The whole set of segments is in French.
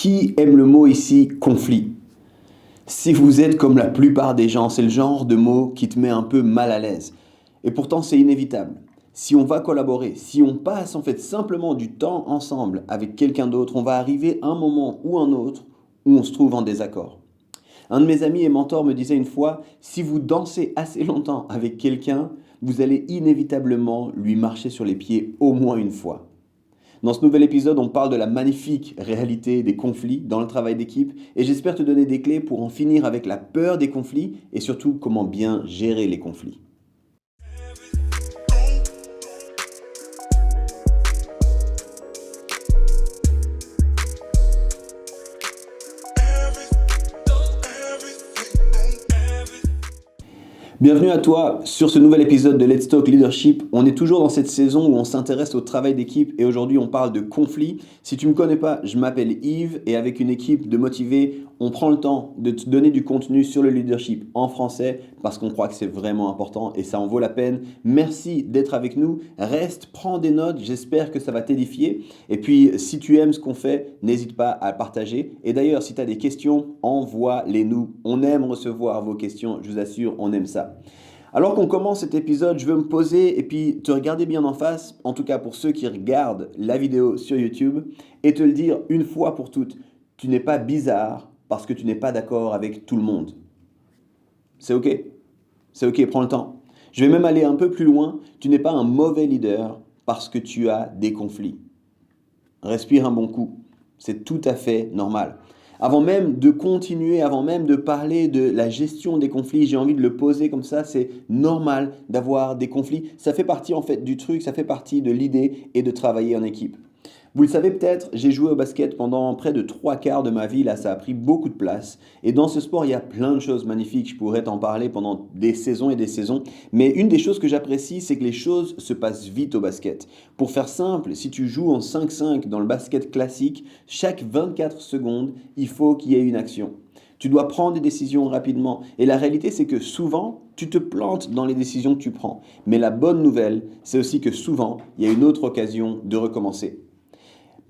Qui aime le mot ici conflit? Si vous êtes comme la plupart des gens, c'est le genre de mot qui te met un peu mal à l'aise. Et pourtant, c'est inévitable. Si on va collaborer, si on passe en fait simplement du temps ensemble avec quelqu'un d'autre, on va arriver à un moment ou un autre où on se trouve en désaccord. Un de mes amis et mentors me disait une fois, si vous dansez assez longtemps avec quelqu'un, vous allez inévitablement lui marcher sur les pieds au moins une fois. Dans ce nouvel épisode, on parle de la magnifique réalité des conflits dans le travail d'équipe et j'espère te donner des clés pour en finir avec la peur des conflits et surtout comment bien gérer les conflits. Bienvenue à toi sur ce nouvel épisode de Let's Talk Leadership. On est toujours dans cette saison où on s'intéresse au travail d'équipe et aujourd'hui on parle de conflits. Si tu ne me connais pas, je m'appelle Yves et avec une équipe de motivés, on prend le temps de te donner du contenu sur le leadership en français parce qu'on croit que c'est vraiment important et ça en vaut la peine. Merci d'être avec nous. Reste, prends des notes, j'espère que ça va t'édifier. Et puis si tu aimes ce qu'on fait, n'hésite pas à partager. Et d'ailleurs, si tu as des questions, envoie-les nous. On aime recevoir vos questions, je vous assure, on aime ça. Alors qu'on commence cet épisode, je veux me poser et puis te regarder bien en face, en tout cas pour ceux qui regardent la vidéo sur YouTube, et te le dire une fois pour toutes, tu n'es pas bizarre parce que tu n'es pas d'accord avec tout le monde. C'est ok, prends le temps. Je vais même aller un peu plus loin, tu n'es pas un mauvais leader parce que tu as des conflits. Respire un bon coup, c'est tout à fait normal. Avant même de continuer, avant même de parler de la gestion des conflits, j'ai envie de le poser comme ça, c'est normal d'avoir des conflits. Ça fait partie en fait du truc, ça fait partie de l'idée et de travailler en équipe. Vous le savez peut-être, j'ai joué au basket pendant près de 3/4 de ma vie, là ça a pris beaucoup de place. Et dans ce sport, il y a plein de choses magnifiques, je pourrais t'en parler pendant des saisons et des saisons. Mais une des choses que j'apprécie, c'est que les choses se passent vite au basket. Pour faire simple, si tu joues en 5-5 dans le basket classique, chaque 24 secondes, il faut qu'il y ait une action. Tu dois prendre des décisions rapidement. Et la réalité, c'est que souvent, tu te plantes dans les décisions que tu prends. Mais la bonne nouvelle, c'est aussi que souvent, il y a une autre occasion de recommencer.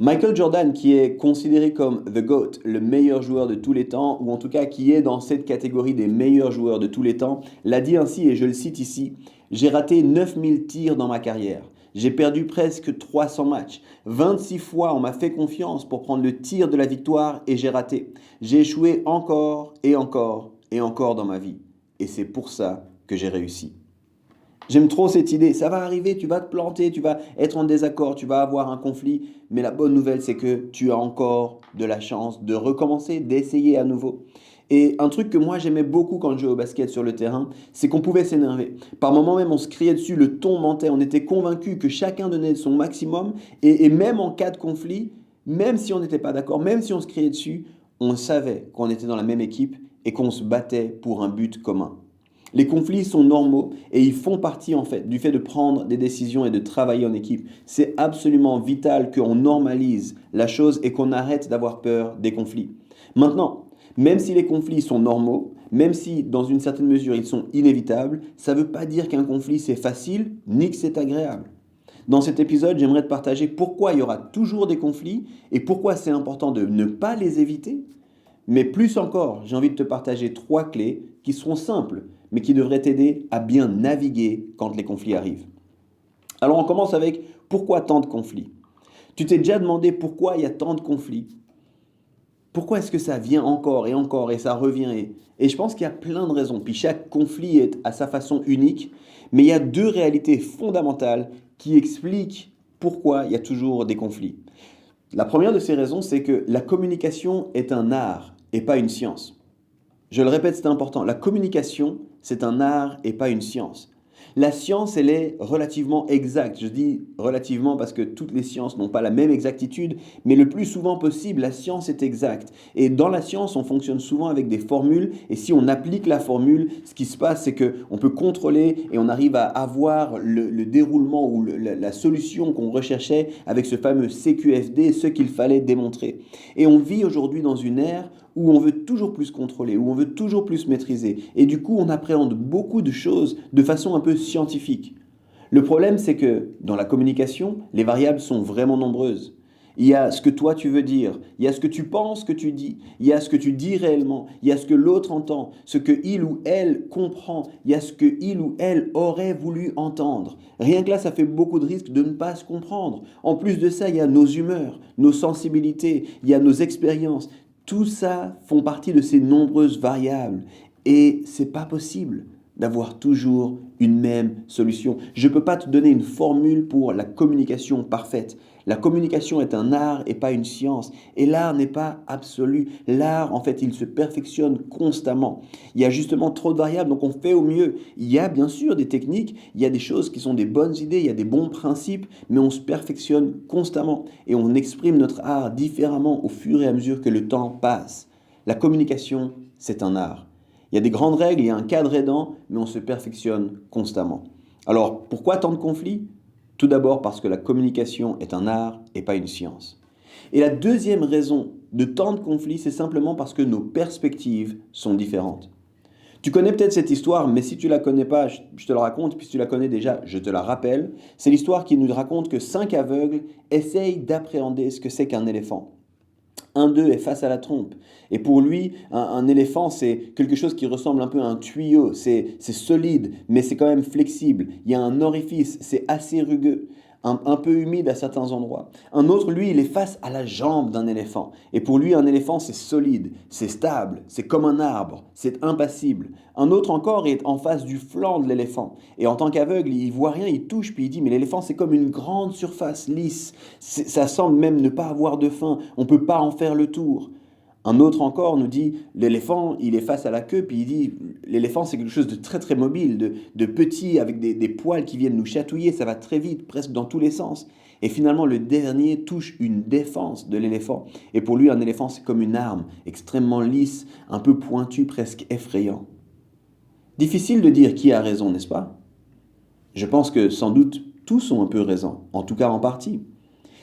Michael Jordan, qui est considéré comme The GOAT, le meilleur joueur de tous les temps, ou en tout cas qui est dans cette catégorie des meilleurs joueurs de tous les temps, l'a dit ainsi, et je le cite ici, « J'ai raté 9000 tirs dans ma carrière. J'ai perdu presque 300 matchs. 26 fois, on m'a fait confiance pour prendre le tir de la victoire et j'ai raté. J'ai échoué encore et encore et encore dans ma vie. Et c'est pour ça que j'ai réussi. » J'aime trop cette idée. Ça va arriver, tu vas te planter, tu vas être en désaccord, tu vas avoir un conflit. Mais la bonne nouvelle, c'est que tu as encore de la chance de recommencer, d'essayer à nouveau. Et un truc que moi j'aimais beaucoup quand je jouais au basket sur le terrain, c'est qu'on pouvait s'énerver. Par moments même, on se criait dessus, le ton montait, on était convaincus que chacun donnait son maximum. Et même en cas de conflit, même si on n'était pas d'accord, même si on se criait dessus, on savait qu'on était dans la même équipe et qu'on se battait pour un but commun. Les conflits sont normaux et ils font partie en fait du fait de prendre des décisions et de travailler en équipe. C'est absolument vital qu'on normalise la chose et qu'on arrête d'avoir peur des conflits. Maintenant, même si les conflits sont normaux, même si dans une certaine mesure ils sont inévitables, ça ne veut pas dire qu'un conflit c'est facile ni que c'est agréable. Dans cet épisode, j'aimerais te partager pourquoi il y aura toujours des conflits et pourquoi c'est important de ne pas les éviter. Mais plus encore, j'ai envie de te partager 3 clés qui seront simples, mais qui devraient t'aider à bien naviguer quand les conflits arrivent. Alors on commence avec pourquoi tant de conflits? Tu t'es déjà demandé pourquoi il y a tant de conflits? Pourquoi est-ce que ça vient encore et ça revient et je pense qu'il y a plein de raisons. Puis chaque conflit est à sa façon unique, mais il y a 2 réalités fondamentales qui expliquent pourquoi il y a toujours des conflits. La première de ces raisons, c'est que la communication est un art et pas une science. Je le répète, c'est important. La communication, c'est un art et pas une science. La science, elle est relativement exacte. Je dis relativement parce que toutes les sciences n'ont pas la même exactitude, mais le plus souvent possible, la science est exacte. Et dans la science, on fonctionne souvent avec des formules, et si on applique la formule, ce qui se passe, c'est qu'on peut contrôler et on arrive à avoir le déroulement ou la solution qu'on recherchait avec ce fameux CQFD, ce qu'il fallait démontrer. Et on vit aujourd'hui dans une ère où on veut toujours plus contrôler, où on veut toujours plus maîtriser. Et du coup, on appréhende beaucoup de choses de façon un peu scientifique. Le problème, c'est que dans la communication, les variables sont vraiment nombreuses. il y a ce que toi tu veux dire, il y a ce que tu penses que tu dis, il y a ce que tu dis réellement, il y a ce que l'autre entend, ce que il ou elle comprend, il y a ce que il ou elle aurait voulu entendre. Rien que là, ça fait beaucoup de risques de ne pas se comprendre. En plus de ça, il y a nos humeurs, nos sensibilités, il y a nos expériences. Tout ça font partie de ces nombreuses variables et c'est pas possible d'avoir toujours une même solution. Je ne peux pas te donner une formule pour la communication parfaite. La communication est un art et pas une science. Et l'art n'est pas absolu. L'art, en fait, il se perfectionne constamment. Il y a justement trop de variables, donc on fait au mieux. Il y a bien sûr des techniques, il y a des choses qui sont des bonnes idées, il y a des bons principes, mais on se perfectionne constamment. Et on exprime notre art différemment au fur et à mesure que le temps passe. La communication, c'est un art. Il y a des grandes règles, il y a un cadre aidant, mais on se perfectionne constamment. Alors, pourquoi tant de conflits? Tout d'abord parce que la communication est un art et pas une science. Et la deuxième raison de tant de conflits, c'est simplement parce que nos perspectives sont différentes. Tu connais peut-être cette histoire, mais si tu ne la connais pas, je te la raconte, puis si tu la connais déjà, je te la rappelle. C'est l'histoire qui nous raconte que 5 aveugles essayent d'appréhender ce que c'est qu'un éléphant. Un d'eux est face à la trompe. Et pour lui, un éléphant, c'est quelque chose qui ressemble un peu à un tuyau. C'est solide, mais c'est quand même flexible. Il y a un orifice, c'est assez rugueux, un peu humide à certains endroits. Un autre, lui, il est face à la jambe d'un éléphant. Et pour lui, un éléphant, c'est solide, c'est stable, c'est comme un arbre, c'est impassible. Un autre encore est en face du flanc de l'éléphant. Et en tant qu'aveugle, il voit rien, il touche, puis il dit, mais l'éléphant, c'est comme une grande surface lisse. Ça semble même ne pas avoir de fin. On ne peut pas en faire le tour. Un autre encore nous dit, l'éléphant, il est face à la queue, puis il dit, l'éléphant, c'est quelque chose de très très mobile, de petit, avec des poils qui viennent nous chatouiller, ça va très vite, presque dans tous les sens. Et finalement, le dernier touche une défense de l'éléphant. Et pour lui, un éléphant, c'est comme une arme, extrêmement lisse, un peu pointue, presque effrayant. Difficile de dire qui a raison, n'est-ce pas? Je pense que sans doute, tous ont un peu raison, en tout cas en partie.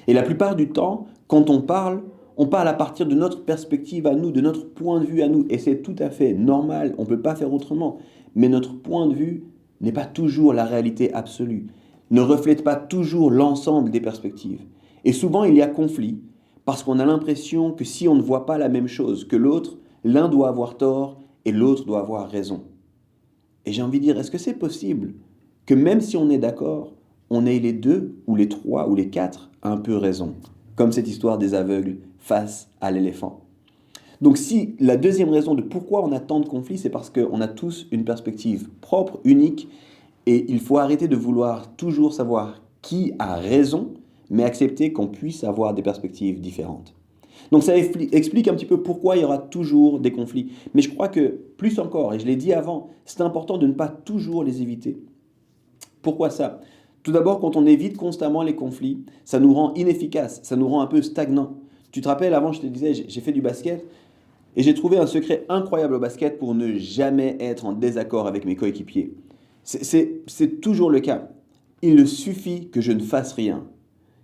Et la plupart du temps, quand on parle à partir de notre perspective à nous, de notre point de vue à nous, et c'est tout à fait normal, on ne peut pas faire autrement. Mais notre point de vue n'est pas toujours la réalité absolue, ne reflète pas toujours l'ensemble des perspectives. Et souvent, il y a conflit, parce qu'on a l'impression que si on ne voit pas la même chose que l'autre, l'un doit avoir tort et l'autre doit avoir raison. Et j'ai envie de dire, est-ce que c'est possible que même si on est d'accord, on ait les deux, ou les trois, ou les quatre un peu raison, comme cette histoire des aveugles face à l'éléphant. Donc si la deuxième raison de pourquoi on a tant de conflits, c'est parce qu'on a tous une perspective propre, unique, et il faut arrêter de vouloir toujours savoir qui a raison, mais accepter qu'on puisse avoir des perspectives différentes. Donc ça explique un petit peu pourquoi il y aura toujours des conflits. Mais je crois que, plus encore, et je l'ai dit avant, c'est important de ne pas toujours les éviter. Pourquoi ça? Tout d'abord, quand on évite constamment les conflits, ça nous rend inefficaces, ça nous rend un peu stagnants. Tu te rappelles, avant, je te disais, j'ai fait du basket et j'ai trouvé un secret incroyable au basket pour ne jamais être en désaccord avec mes coéquipiers. C'est toujours le cas. Il suffit que je ne fasse rien.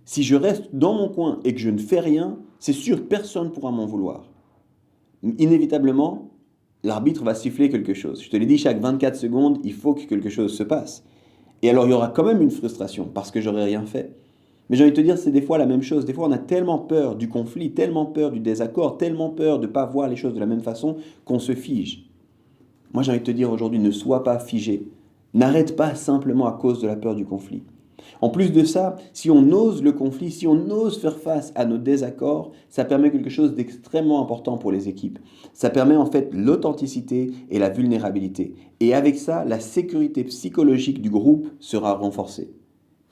Si je reste dans mon coin et que je ne fais rien, c'est sûr, personne ne pourra m'en vouloir. Inévitablement, l'arbitre va siffler quelque chose. Je te l'ai dit, chaque 24 secondes, il faut que quelque chose se passe. Et alors, il y aura quand même une frustration parce que j'aurais rien fait. Mais j'ai envie de te dire, c'est des fois la même chose. Des fois, on a tellement peur du conflit, tellement peur du désaccord, tellement peur de ne pas voir les choses de la même façon qu'on se fige. Moi, j'ai envie de te dire aujourd'hui, ne sois pas figé. N'arrête pas simplement à cause de la peur du conflit. En plus de ça, si on ose le conflit, si on ose faire face à nos désaccords, ça permet quelque chose d'extrêmement important pour les équipes. Ça permet en fait l'authenticité et la vulnérabilité. Et avec ça, la sécurité psychologique du groupe sera renforcée.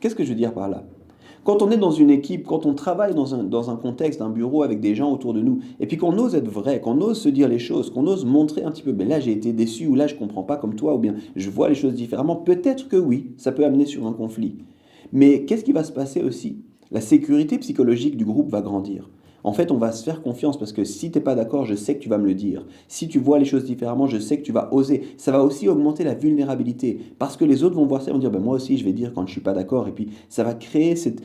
Qu'est-ce que je veux dire par là? Quand on est dans une équipe, quand on travaille dans un contexte, un bureau avec des gens autour de nous, et puis qu'on ose être vrai, qu'on ose se dire les choses, qu'on ose montrer un petit peu, ben là j'ai été déçu, ou là je ne comprends pas comme toi, ou bien je vois les choses différemment, peut-être que oui, ça peut amener sur un conflit. Mais qu'est-ce qui va se passer aussi? La sécurité psychologique du groupe va grandir. En fait, on va se faire confiance parce que si tu n'es pas d'accord, je sais que tu vas me le dire. Si tu vois les choses différemment, je sais que tu vas oser. Ça va aussi augmenter la vulnérabilité parce que les autres vont voir ça et vont dire ben moi aussi je vais dire quand je ne suis pas d'accord. Et puis ça va créer cette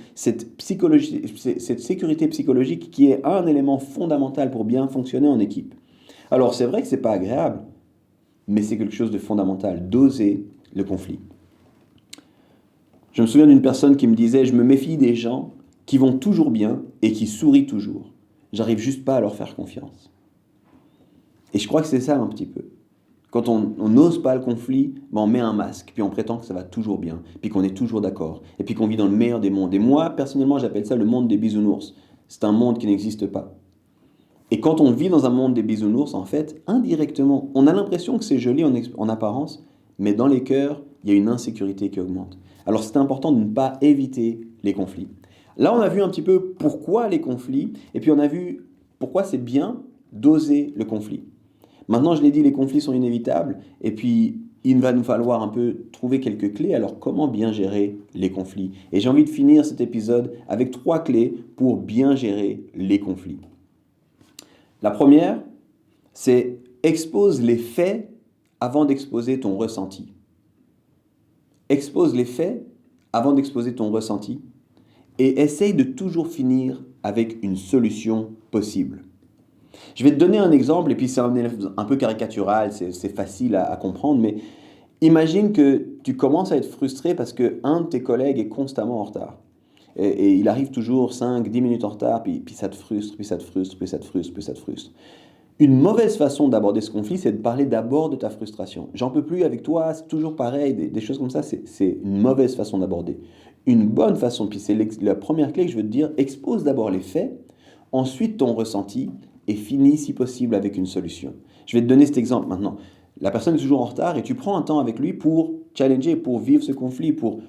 sécurité psychologique qui est un élément fondamental pour bien fonctionner en équipe. Alors c'est vrai que ce n'est pas agréable, mais c'est quelque chose de fondamental, d'oser le conflit. Je me souviens d'une personne qui me disait « Je me méfie des gens qui vont toujours bien et qui sourient toujours. J'arrive juste pas à leur faire confiance. Et je crois que c'est ça un petit peu. Quand on n'ose pas le conflit, ben on met un masque, puis on prétend que ça va toujours bien, puis qu'on est toujours d'accord, et puis qu'on vit dans le meilleur des mondes. Et moi, personnellement, j'appelle ça le monde des bisounours. C'est un monde qui n'existe pas. Et quand on vit dans un monde des bisounours, en fait, indirectement, on a l'impression que c'est joli en apparence, mais dans les cœurs, il y a une insécurité qui augmente. Alors c'est important de ne pas éviter les conflits. Là, on a vu un petit peu pourquoi les conflits, et puis on a vu pourquoi c'est bien d'oser le conflit. Maintenant, je l'ai dit, les conflits sont inévitables, et puis il va nous falloir un peu trouver quelques clés. Alors, comment bien gérer les conflits? Et j'ai envie de finir cet épisode avec 3 clés pour bien gérer les conflits. La première, c'est expose les faits avant d'exposer ton ressenti. Expose les faits avant d'exposer ton ressenti et essaye de toujours finir avec une solution possible. Je vais te donner un exemple, et puis c'est un peu caricatural, c'est facile à comprendre, mais imagine que tu commences à être frustré parce qu'un de tes collègues est constamment en retard. Et il arrive toujours 5-10 minutes en retard, puis ça te frustre, puis ça te frustre, puis ça te frustre, puis ça te frustre. Une mauvaise façon d'aborder ce conflit, c'est de parler d'abord de ta frustration. J'en peux plus avec toi, c'est toujours pareil, des choses comme ça, c'est une mauvaise façon d'aborder. Une bonne façon, puis c'est la première clé que je veux te dire, expose d'abord les faits, ensuite ton ressenti, et finis si possible avec une solution. Je vais te donner cet exemple maintenant. La personne est toujours en retard et tu prends un temps avec lui pour challenger, pour vivre ce conflit, pour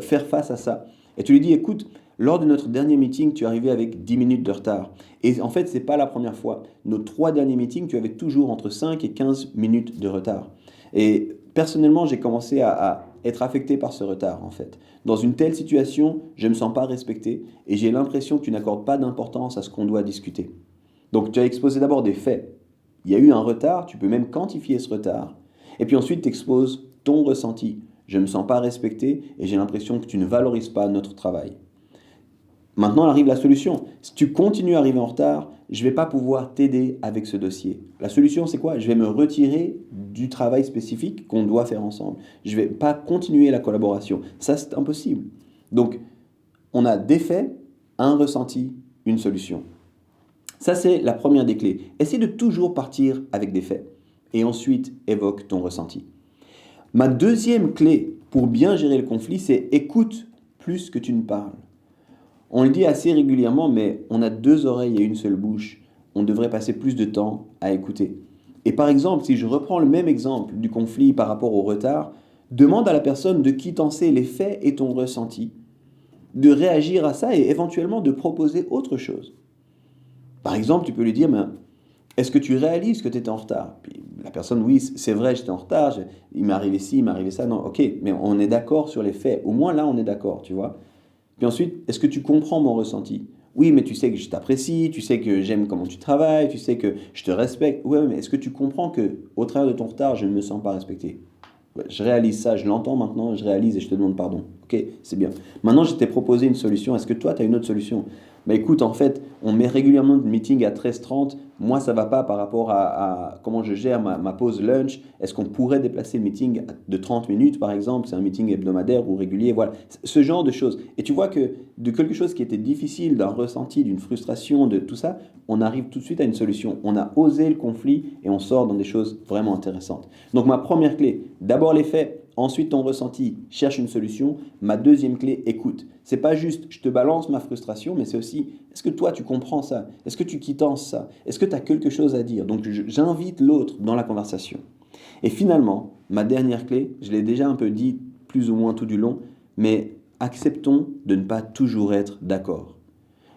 faire face à ça. Et tu lui dis, écoute, lors de notre dernier meeting, tu es arrivé avec 10 minutes de retard. Et en fait, ce n'est pas la première fois. Nos 3 derniers meetings, tu avais toujours entre 5 et 15 minutes de retard. Et personnellement, j'ai commencé à être affecté par ce retard, en fait. Dans une telle situation, je ne me sens pas respecté et j'ai l'impression que tu n'accordes pas d'importance à ce qu'on doit discuter. Donc, tu as exposé d'abord des faits. Il y a eu un retard, tu peux même quantifier ce retard. Et puis ensuite, tu exposes ton ressenti. Je ne me sens pas respecté et j'ai l'impression que tu ne valorises pas notre travail. Maintenant arrive la solution. Si tu continues à arriver en retard, je ne vais pas pouvoir t'aider avec ce dossier. La solution, c'est quoi? Je vais me retirer du travail spécifique qu'on doit faire ensemble. Je ne vais pas continuer la collaboration. Ça, c'est impossible. Donc, on a des faits, un ressenti, une solution. Ça, c'est la première des clés. Essaie de toujours partir avec des faits et ensuite évoque ton ressenti. Ma deuxième clé pour bien gérer le conflit, c'est écoute plus que tu ne parles. On le dit assez régulièrement, mais on a 2 oreilles et une seule bouche. On devrait passer plus de temps à écouter. Et par exemple, si je reprends le même exemple du conflit par rapport au retard, demande à la personne de qui t'en sait les faits et ton ressenti, de réagir à ça et éventuellement de proposer autre chose. Par exemple, tu peux lui dire, est-ce que tu réalises que tu étais en retard? Puis la personne, oui, c'est vrai, j'étais en retard, il m'est arrivé ci, il m'est arrivé ça. Non, ok, mais on est d'accord sur les faits. Au moins là, on est d'accord, tu vois. Puis ensuite, est-ce que tu comprends mon ressenti? Oui, mais tu sais que je t'apprécie, tu sais que j'aime comment tu travailles, tu sais que je te respecte. Oui, mais est-ce que tu comprends que au travers de ton retard, je ne me sens pas respecté? Ouais, je réalise ça, je l'entends maintenant, je réalise et je te demande pardon. Ok, c'est bien. Maintenant, je t'ai proposé une solution. Est-ce que toi, tu as une autre solution? Écoute, en fait, on met régulièrement de meeting à 13h30. Moi, ça ne va pas par rapport à comment je gère ma pause lunch. Est-ce qu'on pourrait déplacer le meeting de 30 minutes, par exemple? C'est un meeting hebdomadaire ou régulier. Voilà, ce genre de choses. Et tu vois que de quelque chose qui était difficile, d'un ressenti, d'une frustration, de tout ça, on arrive tout de suite à une solution. On a osé le conflit et on sort dans des choses vraiment intéressantes. Donc, ma première clé, d'abord les faits. Ensuite, ton ressenti, cherche une solution. Ma deuxième clé, écoute. C'est pas juste, je te balance ma frustration, mais c'est aussi, est-ce que toi, tu comprends ça? Est-ce que tu quittances ça? Est-ce que tu as quelque chose à dire? Donc, j'invite l'autre dans la conversation. Et finalement, ma dernière clé, je l'ai déjà un peu dit plus ou moins tout du long, mais acceptons de ne pas toujours être d'accord.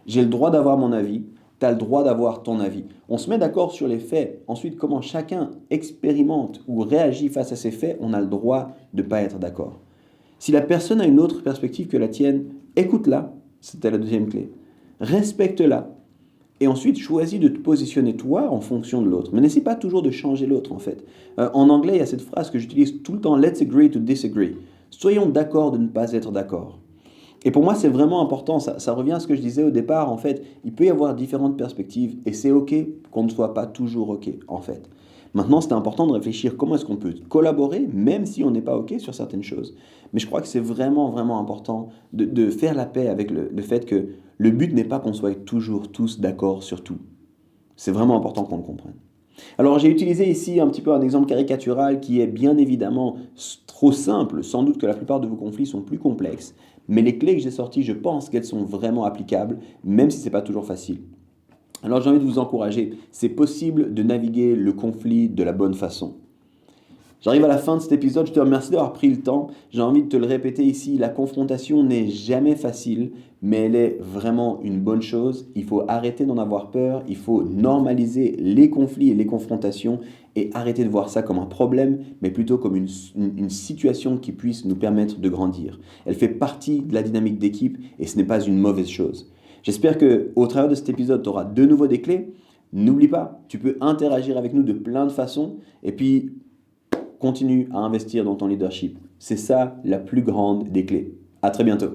J'ai le droit d'avoir mon avis. Tu as le droit d'avoir ton avis. On se met d'accord sur les faits. Ensuite, comment chacun expérimente ou réagit face à ces faits, on a le droit de ne pas être d'accord. Si la personne a une autre perspective que la tienne, écoute-la. C'était la deuxième clé. Respecte-la. Et ensuite, choisis de te positionner toi en fonction de l'autre. Mais n'essaie pas toujours de changer l'autre, en fait. En anglais, il y a cette phrase que j'utilise tout le temps, let's agree to disagree. Soyons d'accord de ne pas être d'accord. Et pour moi, c'est vraiment important, ça revient à ce que je disais au départ, en fait, il peut y avoir différentes perspectives et c'est ok qu'on ne soit pas toujours ok, en fait. Maintenant, c'est important de réfléchir comment est-ce qu'on peut collaborer, même si on n'est pas ok sur certaines choses. Mais je crois que c'est vraiment, vraiment important de faire la paix avec le fait que Le but n'est pas qu'on soit toujours tous d'accord sur tout. C'est vraiment important qu'on le comprenne. Alors j'ai utilisé ici un petit peu un exemple caricatural qui est bien évidemment trop simple. Sans doute que la plupart de vos conflits sont plus complexes. Mais les clés que j'ai sorties, je pense qu'elles sont vraiment applicables, même si ce n'est pas toujours facile. Alors j'ai envie de vous encourager. C'est possible de naviguer le conflit de la bonne façon. J'arrive à la fin de cet épisode, je te remercie d'avoir pris le temps. J'ai envie de te le répéter ici, la confrontation n'est jamais facile, mais elle est vraiment une bonne chose. Il faut arrêter d'en avoir peur, il faut normaliser les conflits et les confrontations et arrêter de voir ça comme un problème, mais plutôt comme une situation qui puisse nous permettre de grandir. Elle fait partie de la dynamique d'équipe et ce n'est pas une mauvaise chose. J'espère qu'au travers de cet épisode, tu auras de nouveau des clés. N'oublie pas, tu peux interagir avec nous de plein de façons et puis continue à investir dans ton leadership. C'est ça la plus grande des clés. À très bientôt.